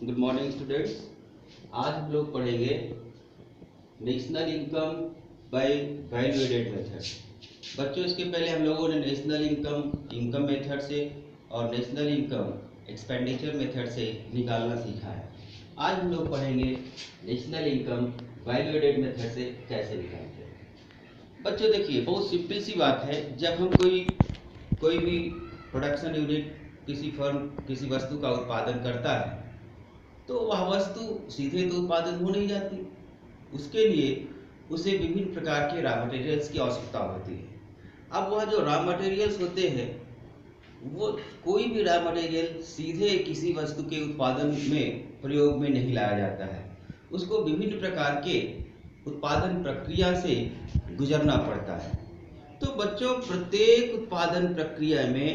Good morning students. आज हम लोग पढ़ेंगे national income by value added method. बच्चों, इसके पहले हम लोगों ने नेशनल इनकम मेथड से और नेशनल इनकम एक्सपेंडिचर मेथड से निकालना सीखा है। आज हम लोग पढ़ेंगे national income value added method से कैसे निकालते हैं। बच्चों देखिए, बहुत सिंपल सी बात है। जब हम कोई भी प्रोडक्शन यूनिट किसी फर्म किसी वस्तु का उत्पादन करता है तो वह वस्तु सीधे तो उत्पादन हो नहीं जाती। उसके लिए उसे विभिन्न प्रकार के रॉ मटेरियल्स की आवश्यकता होती है। अब वह जो रॉ मटेरियल्स होते हैं, वो कोई भी रॉ मटेरियल सीधे किसी वस्तु के उत्पादन में प्रयोग में नहीं लाया जाता है। उसको विभिन्न प्रकार के उत्पादन प्रक्रिया से गुजरना पड़ता है। तो बच्चों, प्रत्येक उत्पादन प्रक्रिया में,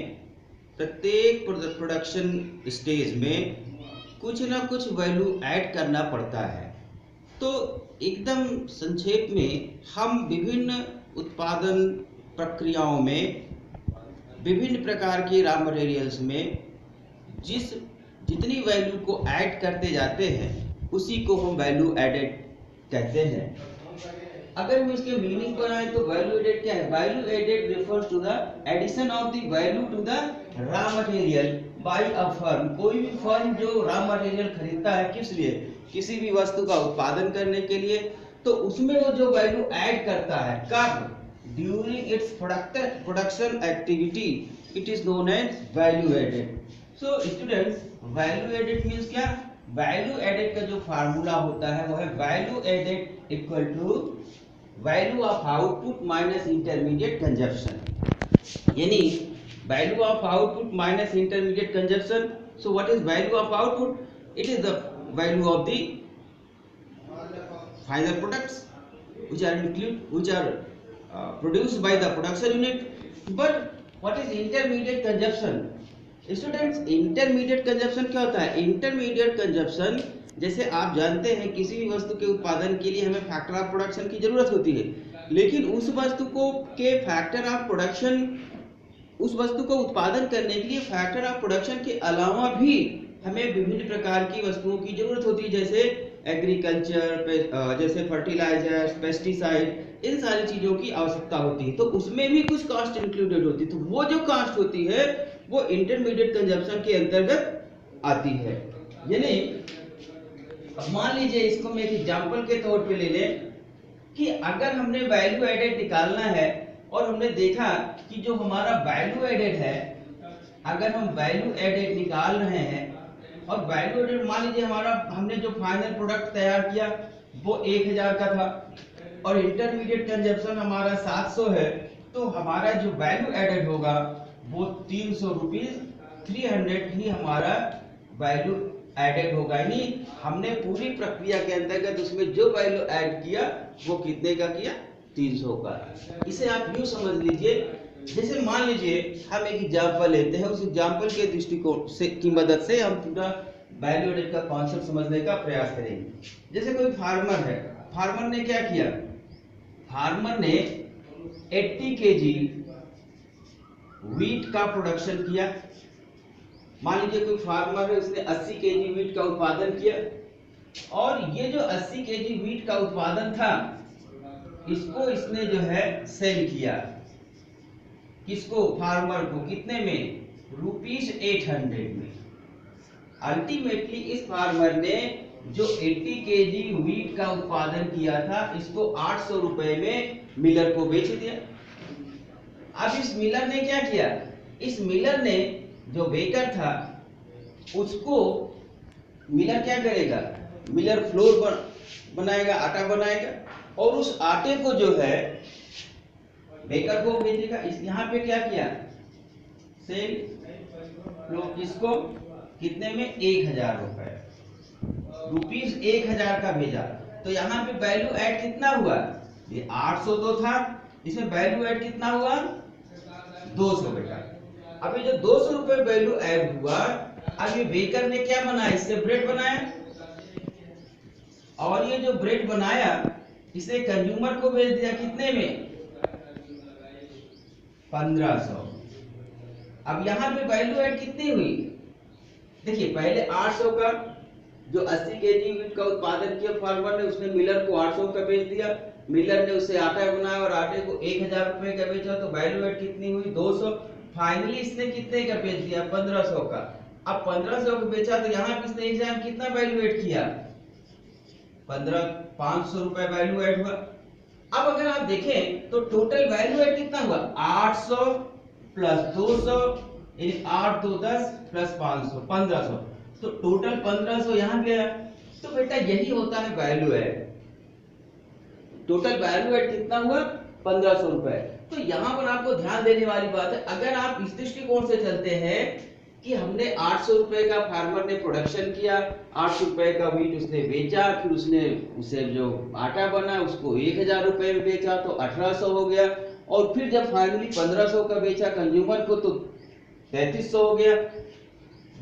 प्रत्येक प्रोडक्शन स्टेज में कुछ ना कुछ वैल्यू ऐड करना पड़ता है। तो एकदम संक्षेप में हम विभिन्न उत्पादन प्रक्रियाओं में विभिन्न प्रकार के रॉ मटेरियल्स में जितनी वैल्यू को ऐड करते जाते हैं उसी को हम वैल्यू एडेड कहते हैं। अगर हम इसके मीनिंग पर आए तो वैल्यू एडेड क्या है? Value added refers to the addition of the value to the raw material by a firm. कोई भी फर्म जो रॉ मटेरियल खरीदता है, किस लिए? किसी भी वस्तु का उत्पादन करने के लिए, तो उसमें वो जो वैल्यू ऐड करता है, कब? During its production activity, it is known as value added. So students, value added means क्या? वैल्यू एडेड का जो फार्मूला होता है वो है value added equal to value of output minus intermediate consumption. यानी value of output minus intermediate consumption. So what is value of output? It is the value of the final products which are produced by the production unit. But what is intermediate consumption? Students, intermediate consumption क्या होता है? Intermediate consumption, जैसे आप जानते हैं किसी भी वस्तु के उत्पादन के लिए हमें फैक्टर ऑफ प्रोडक्शन की जरूरत होती है, लेकिन उस वस्तु को के फैक्टर ऑफ प्रोडक्शन, उस वस्तु को उत्पादन करने के लिए फैक्टर ऑफ प्रोडक्शन के अलावा भी हमें विभिन्न प्रकार की वस्तुओं की जरूरत होती है, जैसे एग्रीकल्चर, जैसे फर्टिलाइजर्स, पेस्टिसाइड, इन सारी चीजों की आवश्यकता होती है। तो उसमें भी कुछ कॉस्ट इंक्लूडेड होती है। तो वो जो कॉस्ट होती है वो इंटरमीडिएट कंजप्शन के अंतर्गत आती है। यानी मान लीजिए, इसको मैं एक एग्जांपल के तौर पे ले लें कि अगर हमने वैल्यू एडेड निकालना है और हमने देखा कि जो हमारा वैल्यू एडेड है, अगर हम वैल्यू एडेड निकाल रहे हैं और वैल्यू एडेड मान लीजिए हमने जो फाइनल प्रोडक्ट तैयार किया वो 1000 का था और इंटरमीडिएट कंजप्शन हमारा 700 है, तो हमारा जो वैल्यू एडेड होगा वो 300 रुपीज, 300 ही हमारा वैल्यू एडेड होगा। यानी हमने पूरी प्रक्रिया के अंतर्गत उसमें जो वैल्यू ऐड किया वो कितने का किया? 300 का। इसे आप यूं समझ लीजिए, जैसे मान लीजिए हम एक एग्जांपल लेते हैं, उस एग्जांपल के दृष्टिकोण से की मदद से हम पूरा वैल्यू एडेड का कॉन्सेप्ट समझने का प्रयास करेंगे। जैसे कोई फार्मर है, फार्मर ने क्या किया? फार्मर ने 80 केजी व्हीट का प्रोडक्शन किया। मान लीजिए कोई फार्मर है, उसने 80 केजी व्हीट का उत्पादन किया और ये जो 80 केजी व्हीट का उत्पादन था इसको इसने जो है सेल किया। किसको? फार्मर को। कितने में? ₹800 में। अल्टीमेटली इस फार्मर ने जो 80 केजी व्हीट का उत्पादन किया था इसको 800 रुपए में मिलर को बेच दिया। अब इस मिलर ने क्या किया? इस मिलर ने, जो बेकर था, उसको मिलर क्या करेगा? मिलर फ्लोर बनाएगा, आटा बनाएगा और उस आटे को जो है बेकर को भेजेगा। इस यहाँ पे क्या किया? सेल इसको कितने में? 1000 रुपए, ₹1000 का भेजा। तो यहाँ पे वैल्यू ऐड कितना हुआ? ये 800 तो था, इसमें वैल्यू ऐड कितना हुआ? 200 बेटा। अब ये जो 200 रुपए वैल्यू ऐड हुआ, अब ये बेकर ने क्या बनाया? इससे ब्रेड बनाया और ये जो ब्रेड बनाया इसे कंज्यूमर को भेज दिया। कितने में? 1500। अब यहाँ पे वैल्यू ऐड कितनी हुई? देखिए, पहले 800 का जो 80 केजी यूनिट का उत्पादन किया फार्मर ने, उसने मिलर को 800 का बेच दिया, मिलर ने उससे आटा बनाया और आटे को 1000 रुपए का बेचा, तो वैल्यू एड कितनी हुई 200। फाइनली इसने कितने का बेच दिया 1500 का। अब 1500 का बेचा तो यहाँ पे इसने एग्जाम कितना वैल्यू एड किया 500 रुपए वैल्यू एड हुआ। अब अगर आप देखें तो टोटल वैल्यू एड कितना हुआ 800 प्लस 200 यानी 8 2 10 प्लस 500 1500, तो टोटल 1500 यहाँ पे आया। तो बेटा यही होता है value add. Total value add कितना हुआ 1500 रुपए। तो यहाँ पर आपको ध्यान देने वाली बात है, अगर आप इस दृष्टिकोण से चलते हैं कि हमने 800 रुपए का फार्मर ने प्रोडक्शन किया, 800 रुपए का वीट उसने बेचा, फिर उसने उसे जो आटा बना उसको 1000 रुपए में बेचा तो 1800 हो गया, और फिर जब फाइनली 1500 का बेचा कंज्यूमर को तो 3300 हो गया।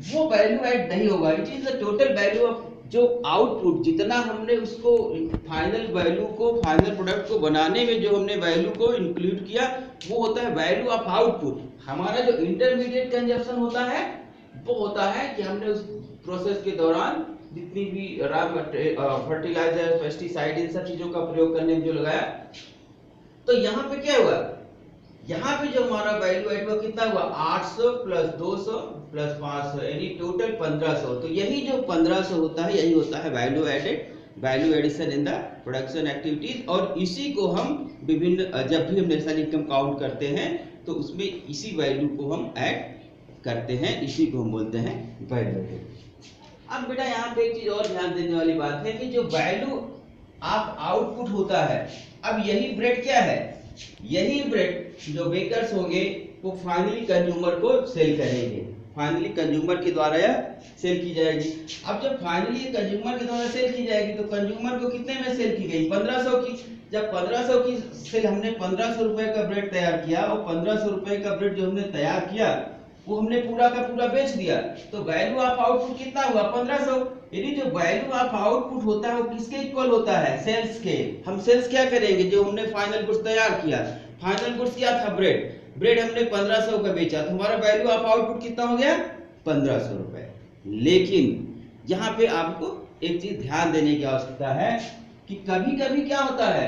वो वैल्यू ऐड नहीं होगा। It is the total value of जो आउटपुट, जितना हमने उसको फाइनल वैल्यू को, फाइनल प्रोडक्ट को बनाने में जो हमने वैल्यू को इंक्लूड किया, वो होता है वैल्यू ऑफ आउटपुट। हमारा जो इंटरमीडिएट कंजप्शन होता है वो होता है कि हमने उस प्रोसेस के दौरान जितनी भी फर्टिलाइजर, पेस्टिसाइड, इन सब चीजों का प्रयोग करने में जो लगाया। तो यहाँ पे क्या हुआ, यहाँ पे जो हमारा वैल्यू एड हुआ कितना हुआ 800 प्लस 200 प्लस 500 यानी टोटल 1500। तो यही जो 1500 होता है यही होता है value added, value addition in the production activities. और इसी को हम विभिन्न, जब भी हम नेशनल इनकम काउंट करते हैं तो उसमें इसी वैल्यू को हम ऐड करते हैं, इसी को हम बोलते हैं वैल्यू एडेड। अब बेटा यहाँ पे एक चीज और ध्यान देने वाली बात है कि जो वैल्यू ऑफ आउटपुट होता है, अब यही ब्रेड क्या है, यही ब्रेड जो बेकर्स होंगे वो फाइनली कंज्यूमर को सेल करेंगे, फाइनली कंज्यूमर के द्वारा यह सेल की जाएगी। अब जब फाइनली कंज्यूमर के द्वारा सेल की जाएगी तो कंज्यूमर को कितने में सेल की गई 1500 की। जब 1500 की सेल, हमने 1500 रुपए का ब्रेड तैयार किया और 1500 रुपए का ब्रेड जो हमने तैयार किया वो हमने पूरा का पूरा बेच दिया, तो वैल्यू ऑफ आउटपुट कितना हुआ 1500। यानी जो वैल्यू ऑफ आउटपुट होता है वो किसके इक्वल होता है, सेल्स के। हम सेल्स क्या करेंगे, जो हमने फाइनल गुड्स तैयार किया, फाइनल गुड्स क्या था ब्रेड, ब्रेड हमने 1500 का बेचा तो हमारा वैल्यू ऑफ आउटपुट कितना हो गया 1500 रुपए। लेकिन यहाँ पे आपको एक चीज ध्यान देने की आवश्यकता है कि कभी कभी क्या होता है,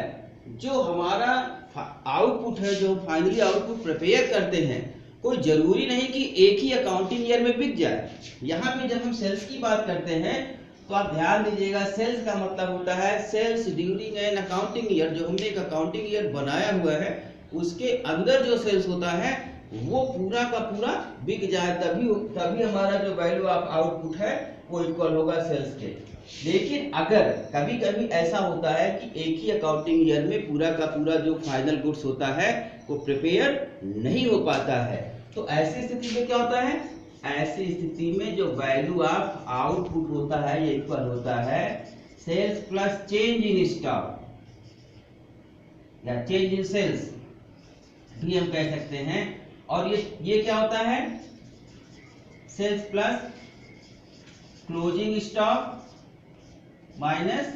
जो हमारा आउटपुट है, जो फाइनली आउटपुट प्रिपेयर करते हैं, कोई जरूरी नहीं कि एक ही अकाउंटिंग ईयर में बिक जाए। यहाँ पे जब हम सेल्स की बात करते हैं तो आप ध्यान दीजिएगा, सेल्स का मतलब होता है sales during an accounting year. जो हमने एक अकाउंटिंग ईयर बनाया हुआ है उसके अंदर जो सेल्स होता है वो पूरा का पूरा बिक जाए, तभी हमारा जो वैल्यू ऑफ आउटपुट है वो इक्वल होगा सेल्स के। लेकिन अगर कभी कभी ऐसा होता है कि एक ही अकाउंटिंग ईयर में पूरा का पूरा जो फाइनल गुड्स होता है वो प्रिपेयर नहीं हो पाता है, तो ऐसी स्थिति में क्या होता है, ऐसी स्थिति में जो वैल्यू ऑफ आउटपुट होता है ये इक्वल होता है sales plus change in stock या चेंज इन सेल्स भी हम कह सकते हैं। और ये क्या होता है, sales plus closing stock minus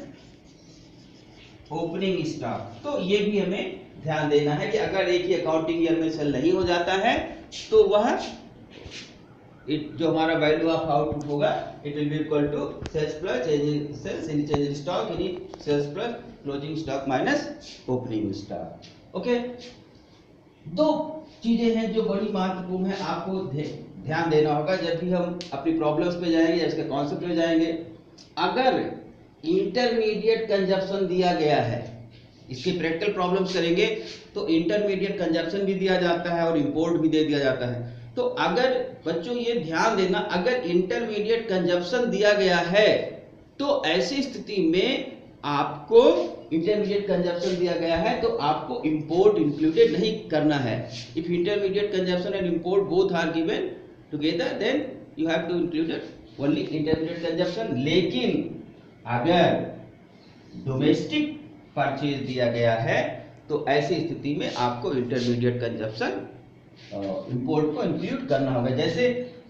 opening stock. तो ये भी हमें ध्यान देना है कि अगर एक ही अकाउंटिंग ईयर में सेल नहीं हो जाता है तो वह जो हमारा वैल्यू ऑफ आउटपुट होगा it will be equal to sales plus change in sales in change in stock यानी sales plus closing stock minus opening stock. Okay, दो चीजें हैं जो बड़ी महत्वपूर्ण है, आपको ध्यान देना होगा जब भी हम अपनी प्रॉब्लम्स पे जाएंगे, इसके कॉन्सेप्ट पे जाएंगे। अगर इंटरमीडिएट कंजप्शन दिया गया है, इसके प्रैक्टिकल प्रॉब्लम्स करेंगे तो इंटरमीडिएट कंजप्शन भी दिया जाता है और इंपोर्ट भी दे दिया जाता है। तो अगर बच्चों ये ध्यान देना, अगर इंटरमीडिएट कंजप्शन दिया गया है तो ऐसी स्थिति में आपको इंटरमीडिएट कंजप्शन दिया गया है तो आपको इंपोर्ट इंक्लूडेड नहीं करना है। If intermediate consumption and import both are given together then you have to include only intermediate consumption. लेकिन अगर डोमेस्टिक परचेज दिया गया है तो ऐसी स्थिति में आपको इंटरमीडिएट कंजप्शन इंपोर्ट को इंक्लूड करना होगा। जैसे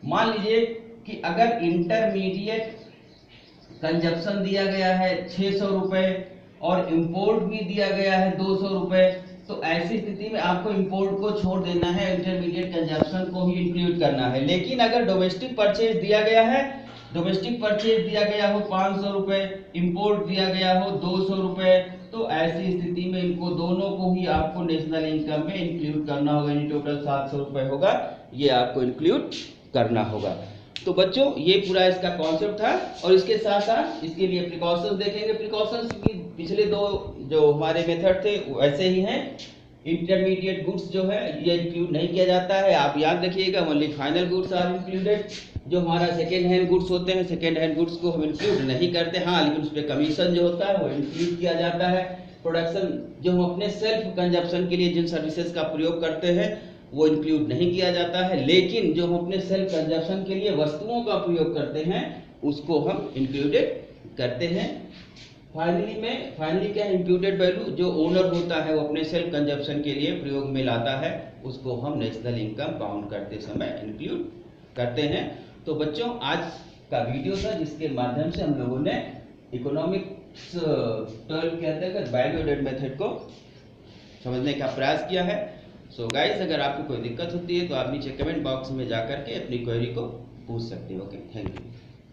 मान लीजिए कि अगर इंटरमीडिएट कंजप्शन दिया गया है 600 रुपए और इंपोर्ट भी दिया गया है 200 रुपए, तो ऐसी स्थिति में आपको इंपोर्ट को छोड़ देना है, इंटरमीडिएट कंजप्शन को ही इंक्लूड करना है। लेकिन अगर डोमेस्टिक परचेज दिया गया है डोमेस्टिक परचेज दिया गया हो 500 रुपए, इंपोर्ट दिया गया हो 200 रुपए, तो ऐसी स्थिति में इनको दोनों को ही आपको नेशनल इनकम में इंक्लूड करना होगा। यानी टोटल 700 रुपए होगा, ये आपको इंक्लूड करना होगा। तो बच्चों ये पूरा इसका कॉन्सेप्ट था, और इसके साथ साथ इसके लिए प्रिकॉशंस देखेंगे। प्रिकॉशंस की पिछले दो जो हमारे मेथड थे वैसे ही हैं। इंटरमीडिएट गुड्स जो है ये इंक्लूड नहीं किया जाता है, आप याद रखिएगा। Only final goods are included. जो हमारा सेकेंड हैंड गुड्स होते हैं, सेकेंड हैंड गुड्स को हम इंक्लूड नहीं करते, हाँ, लेकिन उस पर कमीशन जो होता है वो इंक्लूड किया जाता है। प्रोडक्शन जो हम अपने सेल्फ कंजप्शन के लिए जिन सर्विसेज का प्रयोग करते हैं वो इंक्लूड नहीं किया जाता है, लेकिन जो हम अपने सेल्फ कंजप्शन के लिए वस्तुओं का प्रयोग करते हैं उसको हम इंक्लूडेड करते हैं। फाइनली क्या है, इंप्यूटेड वैल्यू जो ओनर होता है वो अपने सेल्फ कंजप्शन के लिए प्रयोग में लाता है, उसको हम नेशनल इनकम काउंट करते समय इंक्लूड करते हैं। तो बच्चों आज का वीडियो था जिसके माध्यम से हम लोगों ने इकोनॉमिक्स 12 के अंतर्गत वैल्यू एडेड मेथड को समझने का प्रयास किया है। सो गाइस, अगर आपको कोई दिक्कत होती है तो आप नीचे कमेंट बॉक्स में जा करके अपनी क्वेरी को पूछ सकते हो। Okay, thank you.